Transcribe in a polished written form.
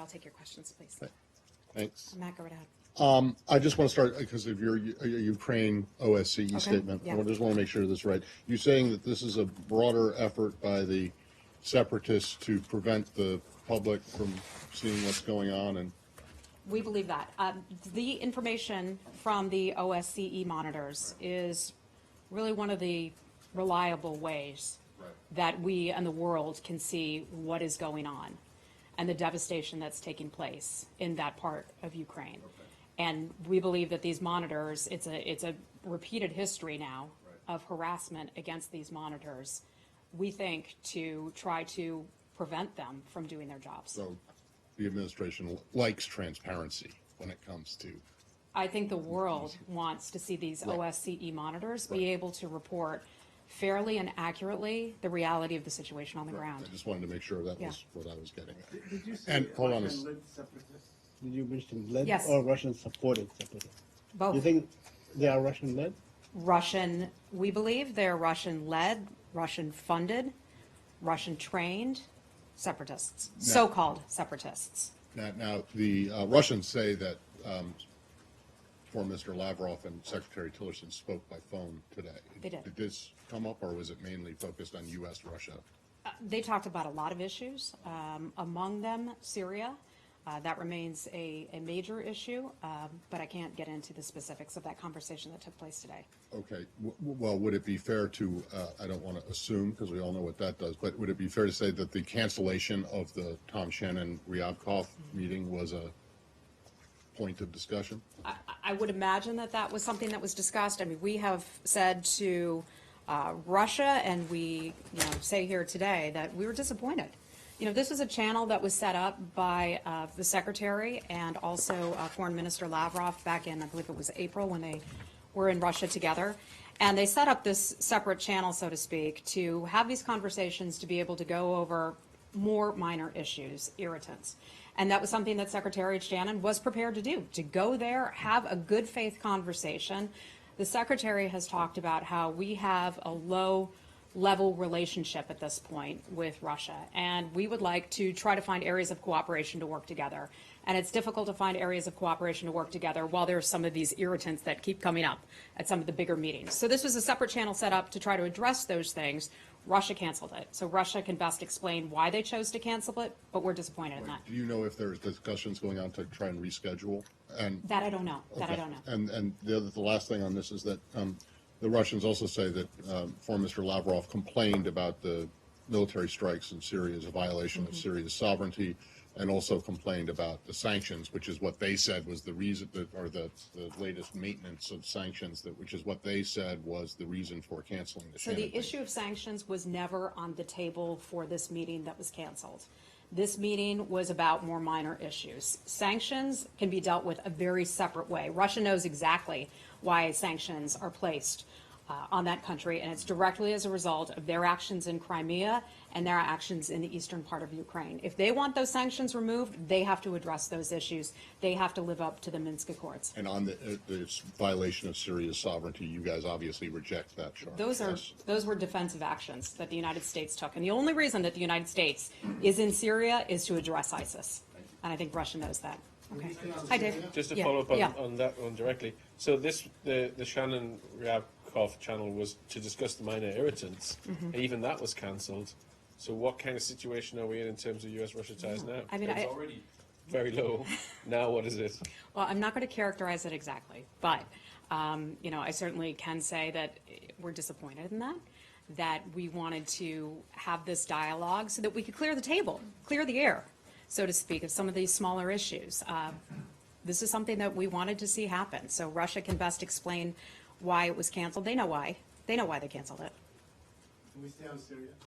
I'll take your questions, please. Thanks. Matt, go right ahead. I just want to start because of your Ukraine OSCE statement. Yeah. I just want to make sure this is right. You're saying that this is a broader effort by the separatists to prevent the public from seeing what's going on, and We believe that. The information from the OSCE monitors is really one of the reliable ways that we and the world can see what is going on and the devastation that's taking place in that part of Ukraine. And we believe that these monitors, it's a repeated history now of harassment against these monitors, we think, to try to prevent them from doing their jobs. so the administration likes transparency when it comes to. I think the world wants to see these OSCE monitors be able to report fairly and accurately the reality of the situation on the ground. I just wanted to make sure that was what I was getting at. Did you say And hold on a Russian-led separatists? Did you mention led Yes. or Russian-supported separatists? Both. You think they are Russian-led? Russian, we believe they're Russian-led, Russian-funded, Russian-trained separatists, so-called separatists. Now the Russians say that Foreign Minister Lavrov and Secretary Tillerson spoke by phone today. They did. Did this come up, or was it mainly focused on U.S.-Russia? They talked about a lot of issues, among them Syria. That remains a major issue, but I can't get into the specifics of that conversation that took place today. Okay. Well, would it be fair to, I don't want to assume, because we all know what that does, but would it be fair to say that the cancellation of the Tom Shannon-Ryabkov meeting was a point of discussion? I would imagine that that was something that was discussed. I mean, we have said to Russia, and we say here today, that we were disappointed. This was a channel that was set up by the Secretary and also Foreign Minister Lavrov back in, I believe it was April, when they were in Russia together. And they set up this separate channel, so to speak, to have these conversations, to be able to go over more minor issues, irritants. And that was something that Secretary Shannon was prepared to do, to go there, have a good faith conversation. The Secretary has talked about how we have a low-level relationship at this point with Russia, and we would like to try to find areas of cooperation to work together. And it's difficult to find areas of cooperation to work together while there are some of these irritants that keep coming up at some of the bigger meetings. So this was a separate channel set up to try to address those things. Russia canceled it. So Russia can best explain why they chose to cancel it, but we're disappointed in that. Do you know if there's discussions going on to try and reschedule? And That I don't know. That I don't know. And the last thing on this is that the Russians also say that Foreign Minister Lavrov complained about the military strikes in Syria as a violation of Syria's sovereignty, and also complained about the sanctions, which is what they said was the reason, or the latest maintenance of sanctions, which is what they said was the reason for canceling the Shannon So the thing. issue of sanctions was never on the table for this meeting that was canceled. This meeting was about more minor issues. Sanctions can be dealt with a very separate way. Russia knows exactly why sanctions are placed on that country, and it's directly as a result of their actions in Crimea and their actions in the eastern part of Ukraine. If they want those sanctions removed, they have to address those issues. They have to live up to the Minsk Accords. And on the violation of Syria's sovereignty, you guys obviously reject that charge. Those were defensive actions that the United States took. And the only reason that the United States is in Syria is to address ISIS. And I think Russia knows that. Okay. Hi, Dave. Just to Yeah, follow up yeah. on that one directly. So the Shannon-Ryabkov channel was to discuss the minor irritants. Mm-hmm. Even that was cancelled. So what kind of situation are we in terms of U.S.-Russia ties now? I mean, it's already very low. Now what is it? Well, I'm not going to characterize it exactly, but I certainly can say that we're disappointed in that we wanted to have this dialogue so that we could clear the table, clear the air, so to speak, of some of these smaller issues. This is something that we wanted to see happen. So Russia can best explain why it was canceled. They know why. They know why they canceled it. Can we stay on Syria?